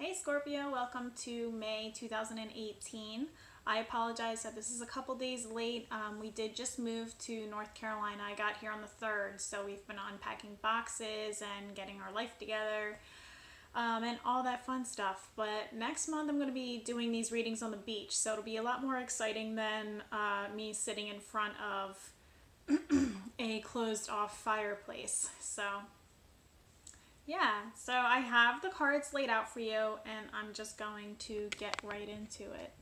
Hey Scorpio, welcome to May 2018. I apologize that this is a couple days late. We did just move to North Carolina. I got here on the 3rd, so we've been unpacking boxes and getting our life together and all that fun stuff. But next month I'm going to be doing these readings on the beach, so it'll be a lot more exciting than me sitting in front of a closed off fireplace. Yeah, so I have the cards laid out for you, and I'm just going to get right into it.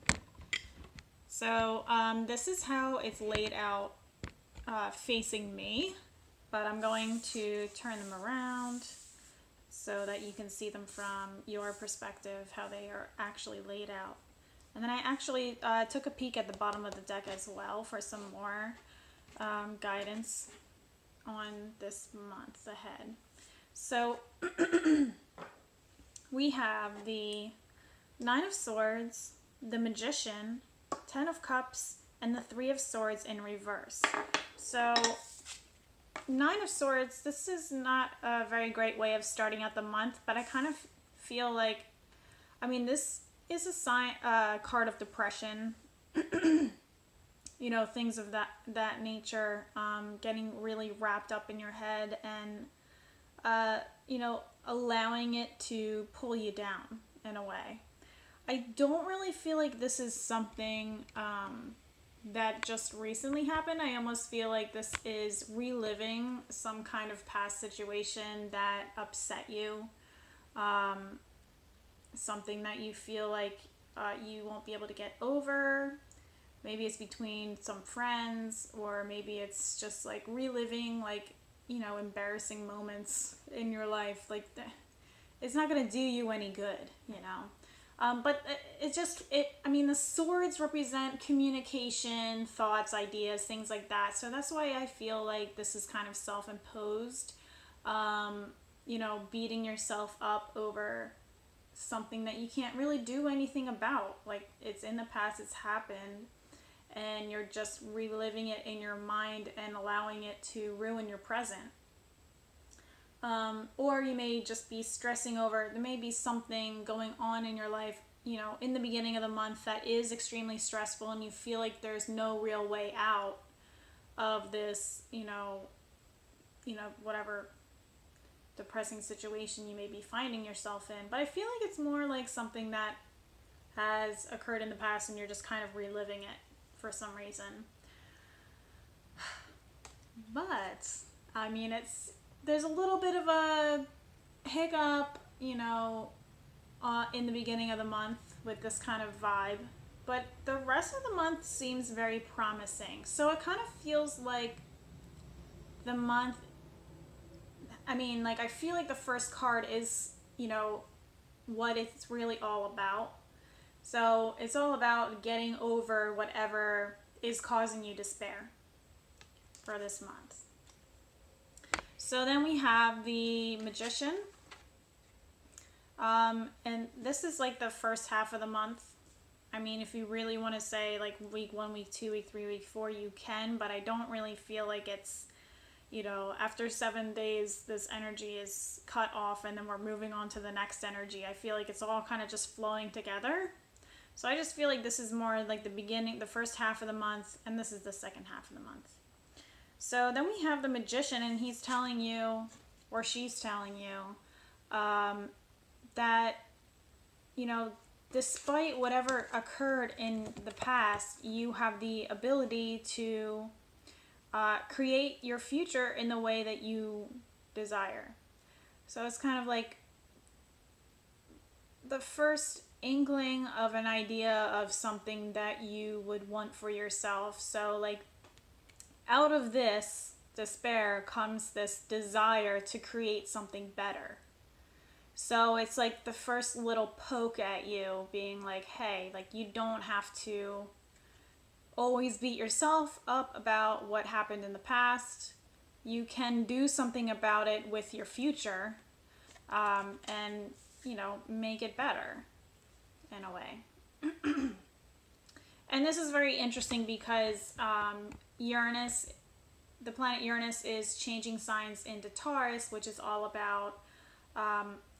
So this is how it's laid out facing me, but I'm going to turn them around so that you can see them from your perspective, how they are actually laid out. And then I actually took a peek at the bottom of the deck as well for some more guidance on this month ahead. So we have the Nine of Swords, the Magician, 10 of Cups, and the 3 of Swords in reverse. So 9 of Swords, this is not a very great way of starting out the month, but I kind of feel like, this is a card of depression, things of that nature, getting really wrapped up in your head and allowing it to pull you down in a way. I don't really feel like this is something that just recently happened. I almost feel like this is reliving some kind of past situation that upset you, something that you feel like you won't be able to get over. Maybe it's between some friends, or maybe it's just like reliving embarrassing moments in your life. It's not going to do you any good, but the swords represent communication, thoughts, ideas, things like that. So that's why I feel like this is kind of self-imposed, beating yourself up over something that you can't really do anything about. Like, it's in the past, it's happened, and you're just reliving it in your mind and allowing it to ruin your present. Or you may just be stressing over, there may be something going on in your life, in the beginning of the month that is extremely stressful, and you feel like there's no real way out of this, whatever depressing situation you may be finding yourself in. But I feel like it's more like something that has occurred in the past and you're just kind of reliving it for some reason. But there's a little bit of a hiccup, in the beginning of the month with this kind of vibe, but the rest of the month seems very promising. So it kind of feels like the month, I feel like the first card is, what it's really all about. So it's all about getting over whatever is causing you despair for this month. So then we have the Magician. And this is like the first half of the month. If you really want to say like week 1, week 2, week 3, week 4, you can, but I don't really feel like it's, after 7 days, this energy is cut off and then we're moving on to the next energy. I feel like it's all kind of just flowing together. So I just feel like this is more like the beginning, the first half of the month, and this is the second half of the month. So then we have the Magician, and he's telling you, or she's telling you, that, despite whatever occurred in the past, you have the ability to create your future in the way that you desire. So it's kind of like the first inkling of an idea of something that you would want for yourself. So like out of this despair comes this desire to create something better. So it's like the first little poke at you, being like, hey, like, you don't have to always beat yourself up about what happened in the past. You can do something about it with your future, and make it better in a way. And this is very interesting because Uranus, the planet Uranus, is changing signs into Taurus, which is all about,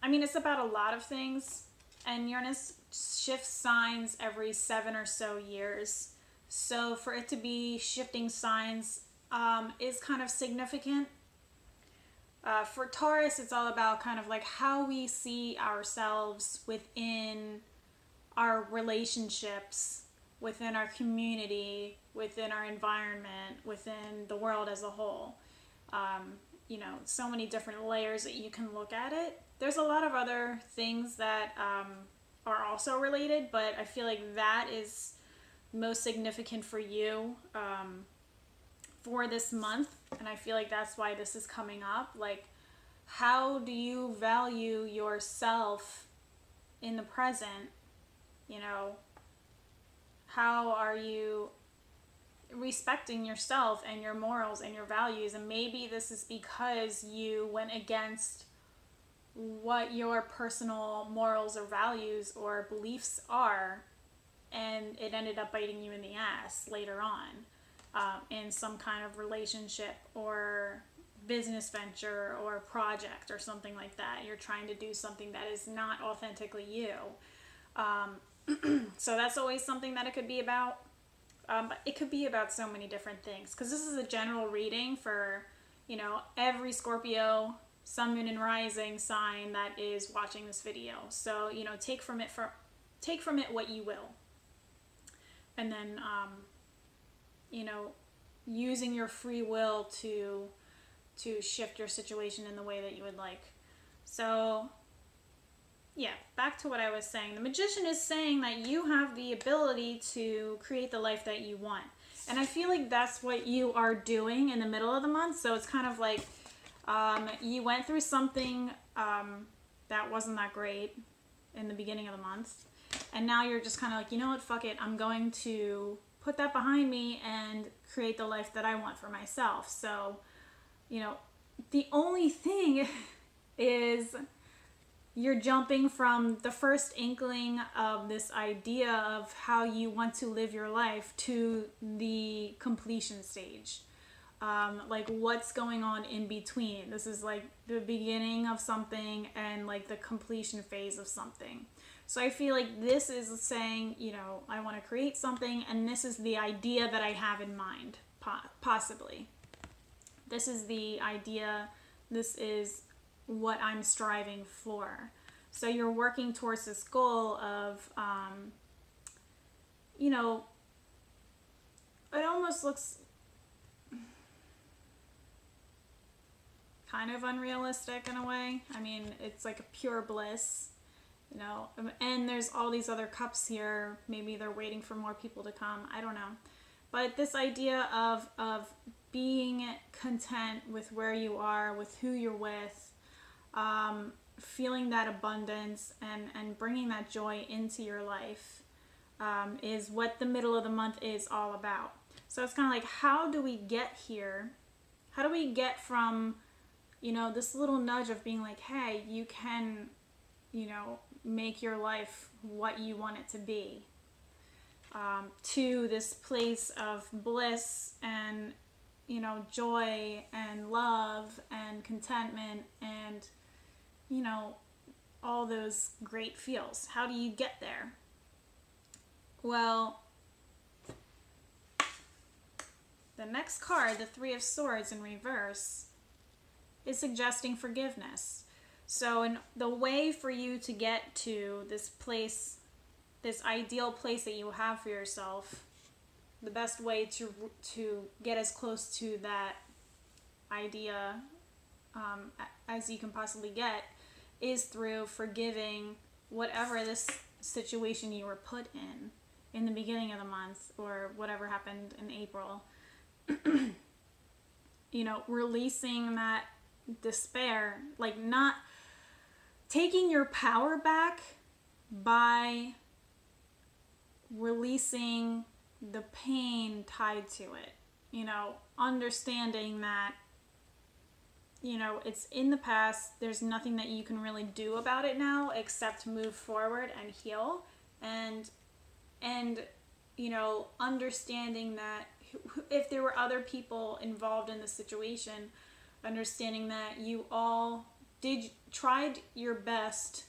it's about a lot of things. and Uranus shifts signs every 7 or so years. So for it to be shifting signs is kind of significant. For Taurus, it's all about kind of like how we see ourselves within our relationships, within our community, within our environment, within the world as a whole. So many different layers that you can look at it. There's a lot of other things that are also related, but I feel like that is most significant for you for this month, and I feel like that's why this is coming up. Like, how do you value yourself in the present? How are you respecting yourself and your morals and your values? And maybe this is because you went against what your personal morals or values or beliefs are, and it ended up biting you in the ass later on, in some kind of relationship or business venture or project or something like that. You're trying to do something that is not authentically you. So that's always something that it could be about. But it could be about so many different things, because this is a general reading for, every Scorpio, Sun, Moon, and Rising sign that is watching this video. So, take from it what you will. And then, using your free will to shift your situation in the way that you would like. So, yeah, back to what I was saying. The Magician is saying that you have the ability to create the life that you want. And I feel like that's what you are doing in the middle of the month. So it's kind of like you went through something that wasn't that great in the beginning of the month. And now you're just kind of like, you know what, fuck it. I'm going to put that behind me and create the life that I want for myself. So, the only thing is you're jumping from the first inkling of this idea of how you want to live your life to the completion stage. Like, what's going on in between? This is like the beginning of something and like the completion phase of something. So I feel like this is saying, I want to create something, and this is the idea that I have in mind, possibly. This is the idea, this is what I'm striving for. So you're working towards this goal of, it almost looks kind of unrealistic in a way. I mean, it's like a pure bliss, and there's all these other cups here. Maybe they're waiting for more people to come. I don't know. But this idea of being content with where you are, with who you're with, feeling that abundance and bringing that joy into your life is what the middle of the month is all about. So it's kind of like, how do we get here? How do we get from, this little nudge of being like, hey, you can, make your life what you want it to be, to this place of bliss and, joy and love and contentment and, all those great feels. How do you get there? Well, the next card, the Three of Swords in reverse, is suggesting forgiveness. So in the way for you to get to this place, this ideal place that you have for yourself, the best way to get as close to that idea as you can possibly get is through forgiving whatever this situation you were put in the beginning of the month, or whatever happened in April. Releasing that despair, like not taking your power back by releasing the pain tied to it. Understanding that, it's in the past. There's nothing that you can really do about it now except move forward and heal. And understanding that if there were other people involved in the situation, understanding that you all tried your best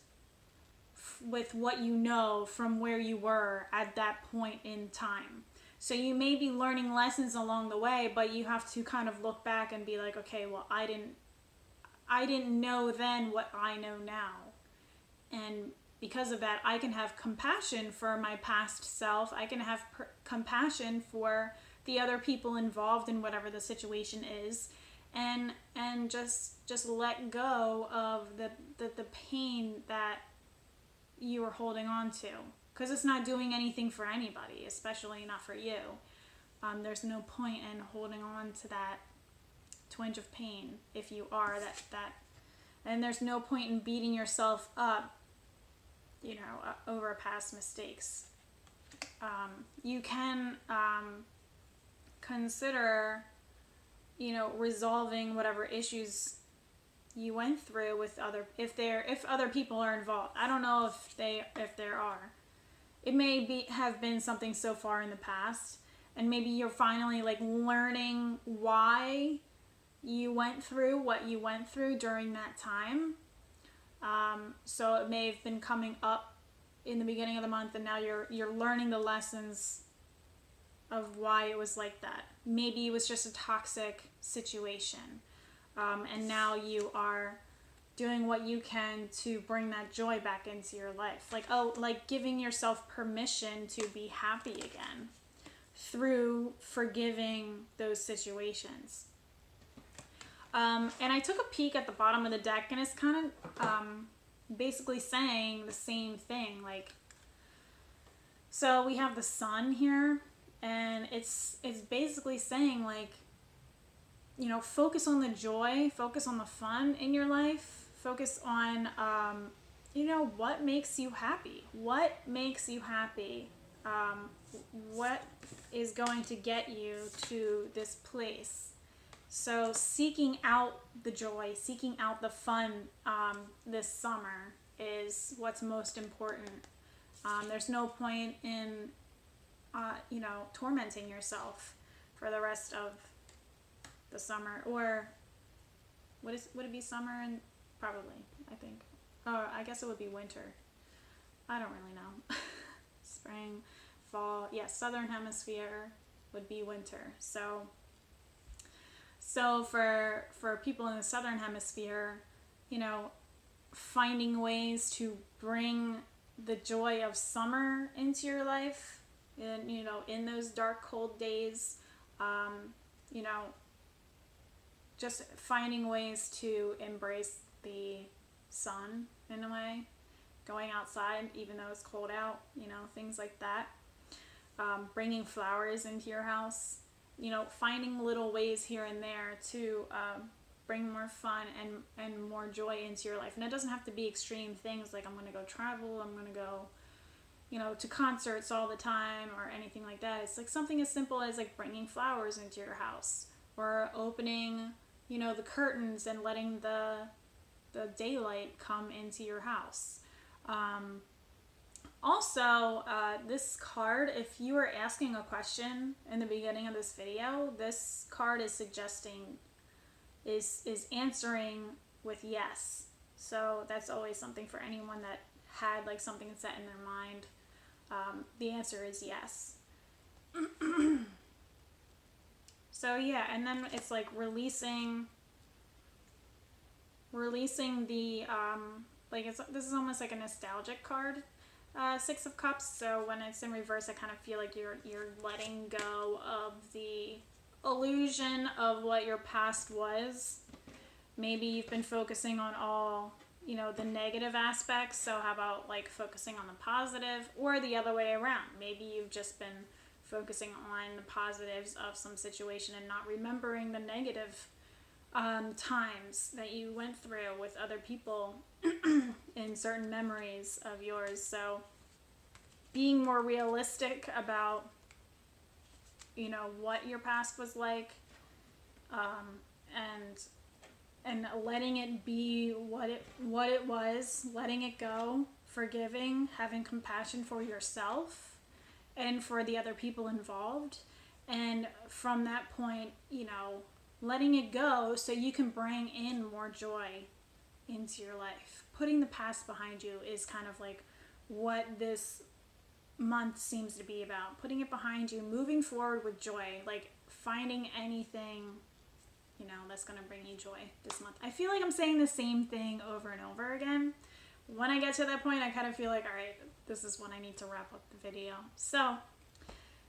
with what you know from where you were at that point in time. So you may be learning lessons along the way, but you have to kind of look back and be like, okay, well, I didn't know then what I know now. And because of that, I can have compassion for my past self. I can have compassion for the other people involved in whatever the situation is, and just let go of the pain that you are holding on to, because it's not doing anything for anybody, especially not for you. There's no point in holding on to that twinge of pain if you are that, and there's no point in beating yourself up, over past mistakes. You can consider, resolving whatever issues you went through with if other people are involved. I don't know if there are. It may have been something so far in the past, and maybe you're finally learning why you went through what you went through during that time. So it may have been coming up in the beginning of the month, and now you're learning the lessons of why it was like that. Maybe it was just a toxic situation, and now you are doing what you can to bring that joy back into your life. Like giving yourself permission to be happy again through forgiving those situations. And I took a peek at the bottom of the deck, and it's kind of basically saying the same thing. So we have the sun here, and it's basically saying focus on the joy, focus on the fun in your life, focus on what makes you happy. What makes you happy? What is going to get you to this place? So seeking out the joy, seeking out the fun this summer is what's most important. There's no point in, tormenting yourself for the rest of the summer. Or would it be summer? And probably, I think. I guess it would be winter. I don't really know. Spring, fall. Yes, southern hemisphere would be winter. So for people in the southern hemisphere, finding ways to bring the joy of summer into your life, and in those dark, cold days, just finding ways to embrace the sun in a way, going outside even though it's cold out, things like that. Bringing flowers into your house. Finding little ways here and there to bring more fun and more joy into your life. And it doesn't have to be extreme things like I'm going to go travel, I'm going to go, to concerts all the time or anything like that. It's something as simple as bringing flowers into your house, or opening, the curtains and letting the daylight come into your house. Also, this card, if you were asking a question in the beginning of this video, this card is suggesting, is answering with yes. So that's always something for anyone that had something set in their mind. The answer is yes. So yeah, and then it's releasing the, this is almost like a nostalgic card. Six of Cups. So when it's in reverse, I kind of feel like you're letting go of the illusion of what your past was. Maybe you've been focusing on all, the negative aspects. So how about focusing on the positive, or the other way around? Maybe you've just been focusing on the positives of some situation and not remembering the negative times that you went through with other people in certain memories of yours. So being more realistic about what your past was like, and letting it be what it was, letting it go, forgiving, having compassion for yourself and for the other people involved, and from that point, letting it go so you can bring in more joy into your life. Putting the past behind you is kind of what this month seems to be about. Putting it behind you, moving forward with joy, like finding anything, you know, that's going to bring you joy this month. I feel like I'm saying the same thing over and over again. When I get to that point, I kind of feel like, all right, this is when I need to wrap up the video. So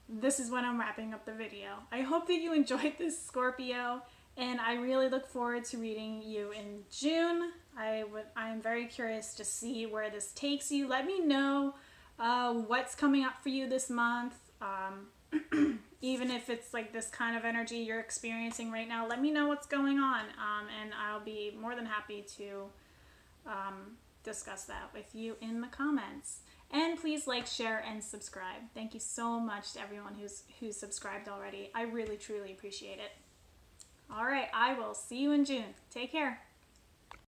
this is when I'm wrapping up the video. I hope that you enjoyed this, Scorpio, and I really look forward to reading you in June. I'm very curious to see where this takes you. Let me know what's coming up for you this month. Even if it's like this kind of energy you're experiencing right now, let me know what's going on, and I'll be more than happy to discuss that with you in the comments. And please like, share, and subscribe. Thank you so much to everyone who's subscribed already. I really, truly appreciate it. All right, I will see you in June. Take care.